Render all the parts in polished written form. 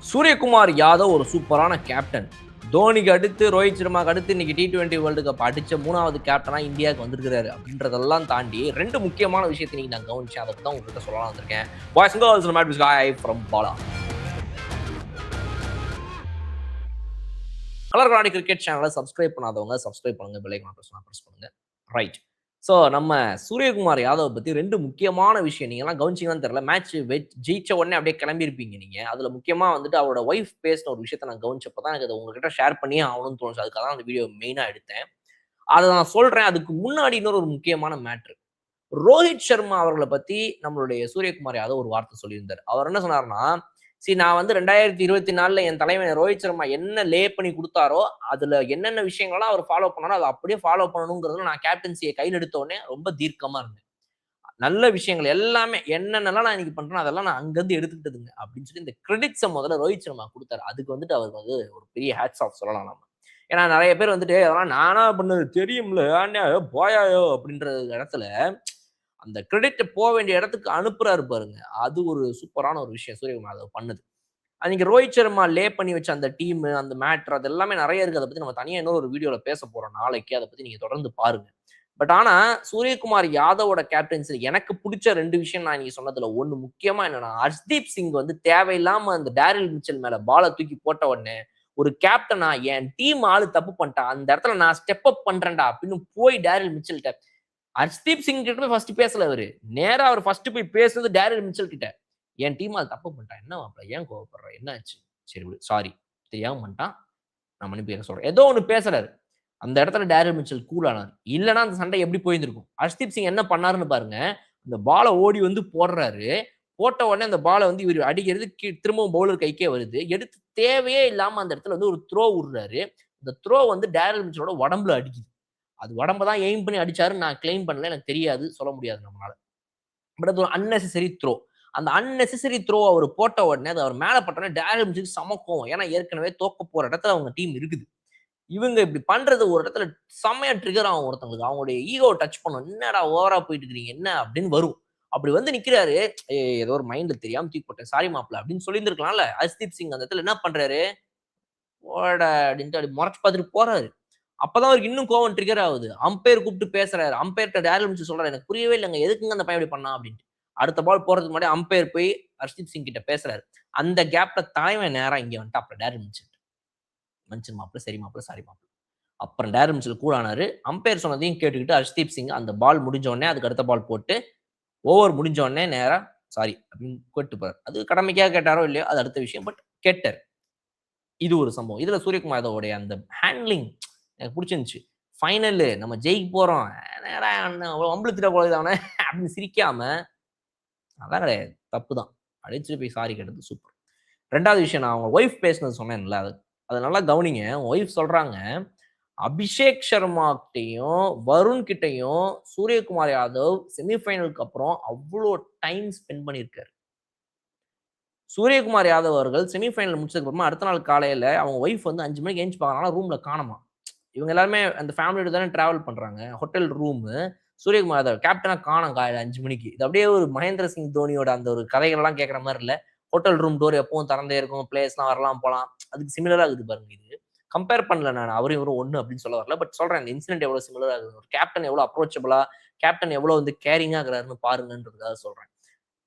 சூரியகுமார் யாதவ் ஒரு சூப்பரான கேப்டன். தோனிக்கு அடுத்து ரோஹித் சர்மாக்கு அடுத்து இன்னைக்கு T20 வேர்ல்டு கப் அடிச்ச 3வது கேப்டனா இந்தியாவுக்கு வந்திருக்காரு அப்படின்றதெல்லாம் தாண்டி 2 முக்கியமான விஷயத்தை இன்னைக்கு நான் கவனிச்சேன். அதை தான் உங்ககிட்ட சொல்லலாம் வந்திருக்கேன். பாய்ஸ் அண்ட் கேர்ள்ஸ், மேட் விஸ் காய் ஃப்ரம் பாலா. கலர் கண்ணாடி கிரிக்கெட் சேனலை சப்ஸ்கிரைப் பண்ணாதவங்க சப்ஸ்கிரைப் பண்ணுங்க, பெல் ஐகான் பிரஸ் பண்ணுங்க. ரைட். ஸோ நம்ம சூரியகுமார் யாதவ் பத்தி 2 முக்கியமான விஷயம் நீங்கலாம் கவனிச்சீங்களான்னு தெரியல. மேட்ச் ஜெயிச்ச உடனே அப்படியே கிளம்பியிருப்பீங்க நீங்க. அதுல முக்கியமா வந்துட்டு அவரோட ஒய்ஃப் பேசின ஒரு விஷயத்த நான் கவனிச்சப்ப தான் எனக்கு அதை உங்ககிட்ட ஷேர் பண்ணியே ஆகணும்னு தோணுச்சு. அதுக்காக தான் அந்த வீடியோ மெயினா எடுத்தேன். அதை நான் சொல்றேன். அதுக்கு முன்னாடி இன்னொரு ஒரு முக்கியமான மேட்ரு. ரோஹித் சர்மா அவர்களை பத்தி நம்மளுடைய சூரியகுமார் யாதவ் ஒரு வார்த்தை சொல்லியிருந்தார். அவர் என்ன சொன்னார்னா, நான் வந்து 2024 என் தலைவன் ரோஹித் சர்மா என்ன லே பண்ணி கொடுத்தாரோ அதுல என்னென்ன விஷயங்கள்லாம் அவர் ஃபாலோ பண்ணாரோ அதை அப்படியே ஃபாலோ பண்ணணுங்கிறதுல நான் கேப்டன்சியை கையில் எடுத்த உடனே ரொம்ப தீர்க்கமா இருந்தேன். நல்ல விஷயங்கள் எல்லாமே என்னென்னலாம் நான் இன்னைக்கு பண்றேன் அதெல்லாம் நான் அங்கிருந்து எடுத்துக்கிட்டதுங்க அப்படின்னு சொல்லி இந்த கிரெடிட்ஸை முதல்ல ரோஹித் சர்மா கொடுத்தாரு. அதுக்கு வந்துட்டு அவருக்கு வந்து ஒரு பெரிய ஹேட்ஸ் ஆஃப் சொல்லலாம் நம்ம. ஏன்னா நிறைய பேர் வந்துட்டு அதெல்லாம் நானா பண்ணது தெரியும்ல போயாயோ அப்படின்ற இடத்துல அந்த கிரெடிட் போக வேண்டிய இடத்துக்கு அனுப்புறாரு பாருங்க. அது ஒரு சூப்பரான ஒரு விஷயம் சூரியகுமார் யாதவ் பண்ணது. அன்னைக்கு ரோஹித் சர்மா லே பண்ணி வச்ச அந்த டீம், அந்த மேட்டர் அது எல்லாமே நிறைய இருக்கு. அதை பத்தி நம்ம தனியா இன்னொரு வீடியோல பேச போறோம் நாளைக்கு. அதை பத்தி நீங்க தொடர்ந்து பாருங்க. பட் ஆனா சூரியகுமார் யாதவோட கேப்டன்சி எனக்கு பிடிச்ச 2 விஷயம் நான் நீங்க சொன்னதுல ஒண்ணு முக்கியமா என்னன்னா, ஹர்ஷ்தீப் சிங் வந்து தேவையில்லாம அந்த டேரில் மிச்சல் மேல பால தூக்கி போட்ட உடனே ஒரு கேப்டனா என் டீம் ஆளு தப்பு பண்ணிட்டான், அந்த இடத்துல நான் ஸ்டெப் அப் பண்றேன்டா அப்படின்னு போய் டேரில் மிச்சல்கிட்ட, ஹர்ஷ்தீப் சிங் கிட்ட போய் ஃபர்ஸ்ட் பேசல அவரு. நேரா அவர் ஃபர்ஸ்ட் போய் பேசுறது டேரில் மிச்சல் கிட்ட. என் டீம் அது தப்பு பண்ணிட்டான். என்ன மாப்ள ஏன் கோவப்படுற? என்ன ஆச்சு? சரி விடு. சாரி. தெரியாம பண்ணிட்டான். நான் மன்னிப்பு கேட்க சொல்றேன். ஏதோ ஒண்ணு பேசுறாரு. அந்த இடத்துல டேரில் மிச்சல் கூல் ஆனாரு. இல்லன்னா அந்த சண்டை எப்படி போயிருந்திருக்கும்? ஹர்ஷ்தீப் சிங் என்ன பண்ணாருன்னு பாருங்க. அந்த பால ஓடி வந்து போடுறாரு. போட்ட உடனே அந்த பால வந்து இவரு அடிக்கிறது திரும்பவும் பவுலர் கைக்கே வருது. எடுத்து தேவையே இல்லாம அந்த இடத்துல வந்து ஒரு த்ரோ விடுறாரு. அந்த த்ரோ வந்து டேரில் மிச்சலோட உடம்புல அடிக்குது. அது உடம்ப தான் எய்ம் பண்ணி அடிச்சாருன்னு நான் கிளைம் பண்ணல. எனக்கு தெரியாது. சொல்ல முடியாது நம்மளால. பட் அது ஒரு அன்னெசசரி த்ரோ. அந்த அன்னெசசரி த்ரோ அவர் போட்ட உடனே அது அவர் மேல பட்டோனே டேரில் மிச்சலுக்கு செம கோவம். ஏன்னா ஏற்கனவே தோக்க போற இடத்துல அவங்க டீம் இருக்குது. இவங்க இப்படி பண்றது ஒரு இடத்துல செம்மையா ட்ரிகர் ஆகும் ஒருத்தவங்களுக்கு. அவங்களுடைய ஈகோ டச் பண்ணும். என்னடா ஓவரா போயிட்டு இருக்கிறீங்க என்ன அப்படின்னு வரும். அப்படி வந்து நிக்கிறாரு. ஏதோ ஒரு மைண்ட்ல தெரியாம தூக்கி போட்டேன். சாரி மாப்ள அப்படின்னு சொல்லியிருந்திருக்கலாம்ல. ஹர்ஷ்தீப் சிங் அந்த இடத்துல என்ன பண்றாரு? போடா அப்படின்ட்டு அப்படி முறைச்சு பார்த்துட்டு போறாரு. அப்பதான் அவருக்கு இன்னும் கோவம் ட்ரிகர் ஆகுது. அம்பையர் கூப்பிட்டு பேசுறாரு. அம்பையர்ட்ட டேரில் மிச்சல் சொல்றாரு, எனக்கு புரியவே இல்லங்க. எதுக்குங்க அந்த பையன் இப்படி பண்ணான் அப்படின்ட்டு. அடுத்த பால் போறதுக்கு முன்னாடி அம்பையர் போய் ஹர்ஷ்தீப் சிங் கிட்ட பேசுறாரு. அந்த கேப்ல தலைவன் நேரா இங்க வந்துட்டு அப்புறம் டேரில் மிச்சல். மன்னிச்சிரு மாப்ள, சரி மாப்ள, சாரி மாப்ள. அப்புறம் டேரில் மிச்சல் கூல் ஆனாரு. அம்பையர் சொன்னதையும் கேட்டுக்கிட்டு ஹர்ஷ்தீப் சிங் அந்த பால் முடிஞ்ச உடனே அதுக்கு அடுத்த பால் போட்டு ஓவர் முடிஞ்ச உடனே நேரா சாரி அப்படின்னு கேட்டு போறாரு. அது கடமைக்காக கேட்டாரோ இல்லையோ அது அடுத்த விஷயம். பட் கேட்டாரு. இது ஒரு சம்பவம். இதுல சூரியகுமார் யாதவோடைய அந்த ஹேண்ட்லிங் எனக்கு பிடிச்சிருந்துச்சு. ஃபைனலு நம்ம ஜெயிக்க போறோம். என்னடா வம்பிழுத்துட்ட போல அவன அப்படின்னு சிரிக்காம, அதான் கிடையாது. தப்பு தான். அடிச்சுட்டு போய் சாரி கேட்டது சூப்பர். 2வது விஷயம் நான் அவங்க ஒய்ஃப் பேசினது சொன்னேன்ல, அது நல்லா கவனிங்க. அவங்க ஒய்ஃப் சொல்றாங்க, அபிஷேக் சர்மா கிட்டயும், வருண் கிட்டயும் சூரியகுமார் யாதவ் செமிஃபைனலுக்கு அப்புறம் அவ்ளோ டைம் ஸ்பெண்ட் பண்ணியிருக்காரு. சூரியகுமார் யாதவ் அவர்கள் செமிஃபைனல் முடிச்சதுக்கு அப்புறமா அடுத்த நாள் காலையில அவங்க ஒய்ஃப் வந்து 5 மணிக்கு எந்திச்சு பார்க்கறாங்க. ரூம்ல காணோமாம். இவங்க எல்லாருமே அந்த ஃபேமிலியோட தானே டிராவல் பண்றாங்க. Hotel room. சூரியகுமார் யாதவ் கேப்டனா காணோம் காலையில 5 மணிக்கு. இது அப்படியே ஒரு மகேந்திர சிங் தோனியோட அந்த ஒரு கதைகள்லாம் கேட்கிற மாரி இல்ல. ஹோட்டல் ரூம் டோர் எப்பவும் திறந்தே இருக்கும். பிளேயர்ஸ்லாம் வரலாம், போலாம். அதுக்கு சிமிலரா இருக்குது பாருங்க இது. கம்பேர் பண்ணல நான். அவரும் இவரும் ஒண்ணு அப்படின்னு சொல்ல வரல. பட் சொல்றேன் இந்த இன்சிடென்ட் எவ்வளவு சிமிலரா இருக்குது. ஒரு கேப்டன் எவ்வளவு அப்ரோச்சபிளா, கேப்டன் எவ்வளவு வந்து கேரிங்கா இருக்கிறாருன்னு பாருங்கன்றதுக்காக சொல்றேன்.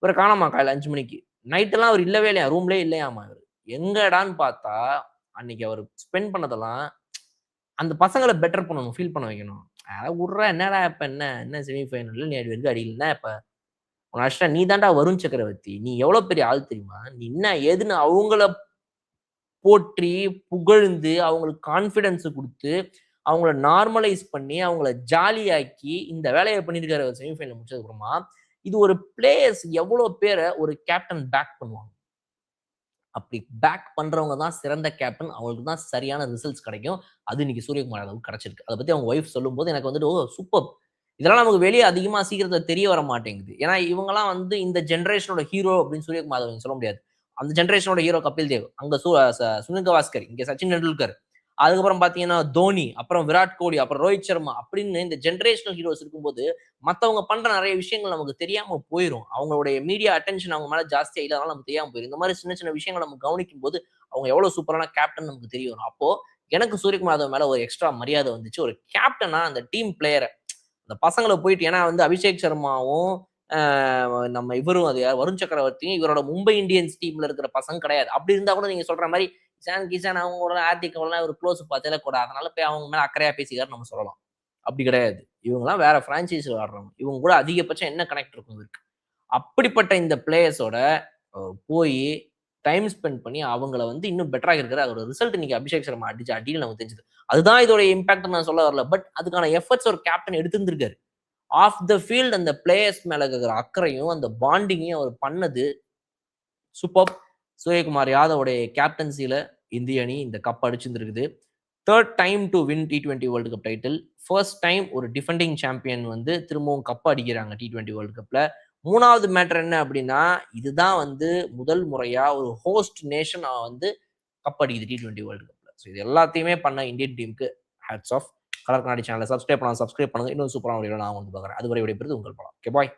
இவர காணோமா காலையில 5 மணிக்கு. நைட் எல்லாம் அவர் இல்லவே இல்லையாம். ரூம்லயே இல்லையாமா இவரு. எங்கடான்னு பார்த்தா, அன்னைக்கு அவரு ஸ்பெண்ட் பண்ணதெல்லாம் அந்த பசங்கள பெட்டர் பண்ணணும். ஃபீல் பண்ண வைக்கணும். அட உட்றா என்னடா இப்ப என்ன? என்ன செமி ஃபைனல்ல நீ அது வரைக்கும் அடிக்கலன்னா இப்ப உன்ன அடிச்சிட்டா நீ தான்டா வருண் சக்கரவர்த்தி. நீ எவ்வளோ பெரிய ஆள் தெரியுமா? நீ என்ன ஏதுன்னு அவங்கள போற்றி, புகழ்ந்து, அவங்களுக்கு கான்ஃபிடன்ஸ் குடுத்து, அவங்கள நார்மலைஸ் பண்ணி, அவங்கள ஜாலியாக்கி இந்த வேலைய பண்ணியிருக்காரு அவர் செமி ஃபைனல் முடிச்சதுக்கு அப்புறமா. இது ஒரு பிளேயர்ஸ் எவ்வளோ பேர ஒரு கேப்டன் பேக் பண்ணுவாங்க. அப்படி பேக் பண்றவங்க தான் சிறந்த கேப்டன். அவங்களுக்கு தான் சரியான ரிசல்ட்ஸ் கிடைக்கும். அது இன்னைக்கு சூரியகுமார் யாதவுக்கு கிடைச்சிருக்கு. அத பத்தி அவங்க ஒய்ஃப் சொல்லும்போது எனக்கு வந்துட்டு, ஓ! சூப்பர். இதெல்லாம் நமக்கு வெளிய அதிகமா சீக்கிரத்துல தெரிய வர மாட்டேங்குது. ஏன்னா இவங்கலாம் வந்து இந்த ஜெனரேஷனோட ஹீரோ அப்படின்னு சூரியகுமார் யாதவ் சொல்ல முடியாது. அந்த ஜெனரேஷனோட ஹீரோ கபில் தேவ். அங்க சுனில் கவாஸ்கர். இங்க சச்சின் டெண்டுல்கர். அதுக்கப்புறம் பார்த்தீங்கன்னா தோனி, அப்புறம் விராட் கோலி, அப்புறம் ரோஹித் சர்மா அப்படின்னு இந்த ஜெனரேஷனல் ஹீரோஸ் இருக்கும்போது, மத்தவங்க பண்ற நெறைய விஷயங்கள் நமக்கு தெரியாம போயிரும். அவங்களுடைய மீடியா அட்டென்ஷன் அவங்க மேல ஜாஸ்தியா இல்லாதனால நமக்கு தெரியாம போயிரும். இந்த மாரி சின்ன சின்ன விஷயங்கள நம்ம கவனிக்கும்போது, அவங்க எவ்வளவு சூப்பரான கேப்டன் நமக்கு தெரிய வரும். அப்போ எனக்கு சூரியகுமார் யாதவ் மேல ஒரு எக்ஸ்ட்ரா மரியாதை வந்துச்சு. ஒரு கேப்டனா அந்த டீம் பிளேயர அந்த பசங்கள போயிட்டு ஏன்னா வந்து அபிஷேக் சர்மாவும், அ நம்ம இவரும் அது யார் வருண் சக்கரவர்த்தியும் இவரோட மும்பை இந்தியன்ஸ் டீம்ல இருக்கிற பசங்க கிடையாது. அப்படி இருந்தா கூட நீங்க சொல்ற மாரி இஷான், கிஷான் அவங்களோட ஹார்திக் அவங்கலாம் ஒரு க்ளோஸ் பாத்தேல கூட. அதனால போய் அவங்க மேல அக்கறையா பேசிக்கிறாருன்னு நம்ம சொல்லலாம். அப்படி கிடையாது. இவங்கலாம் வேற பிரான்சைஸ்ல ஆடுறவங்க. இவங்க கூட அதிகபட்சம் என்ன கனெக்ட் இருக்கும் இவருக்கு? அப்படிப்பட்ட இந்த பிளேயர்ஸோட அ போயி டைம் ஸ்பெண்ட் பண்ணி அவங்கள வந்து இன்னும் பெட்டரா இருக்கிற அதோட ரிசல்ட் இன்னைக்கு அபிஷேக் சர்மா அடிச்ச அடியில நமக்கு தெரிஞ்சது. அதுதான் இதோட இம்பாக்ட் நான் சொல்ல வரல. பட் அதுக்கான எஃபர்ட்ஸ் ஒரு கேப்டன் எடுத்திருந்திருக்காரு. ஆஃப் த ஃபீல்ட் அந்த பிளேயர்ஸ் மேல இருக்கிற அக்கறையும், அந்த பாண்டிங்கையும் அவர் பண்ணது சூப்பர்ப்! சூரியகுமார் யாதவோடைய கேப்டன்சில இந்திய அணி இந்த கப் அடிச்சிருந்திருக்குது. 3 time to win T20 world cup title. First time ஒரு டிஃபெண்டிங் சாம்பியன் வந்து திரும்பவும் கப் அடிக்கிறாங்க T20 வேர்ல்ட் கப்ல. 3வது மேட்டர் என்ன அப்டின்னா, இதுதான் வந்து முதல் முறையா ஒரு ஹோஸ்ட் நேஷன் வந்து கப் அடிக்குது T20 வேர்ல்ட் கப்ல. ஸோ இது எல்லாத்தையுமே பண்ண இந்தியன் டீமுக்கு ஹேட்ஸ் ஆஃப். கலர் கண்ணாடி சேனல சப்ஸ்கிரைப் பண்ணுங்க. இன்னும் சூப்பரான வீடியோல நான் வந்து பார்க்குறேன். அதுவரை விடைபெறுவது உங்கள் பலம். Okay bye.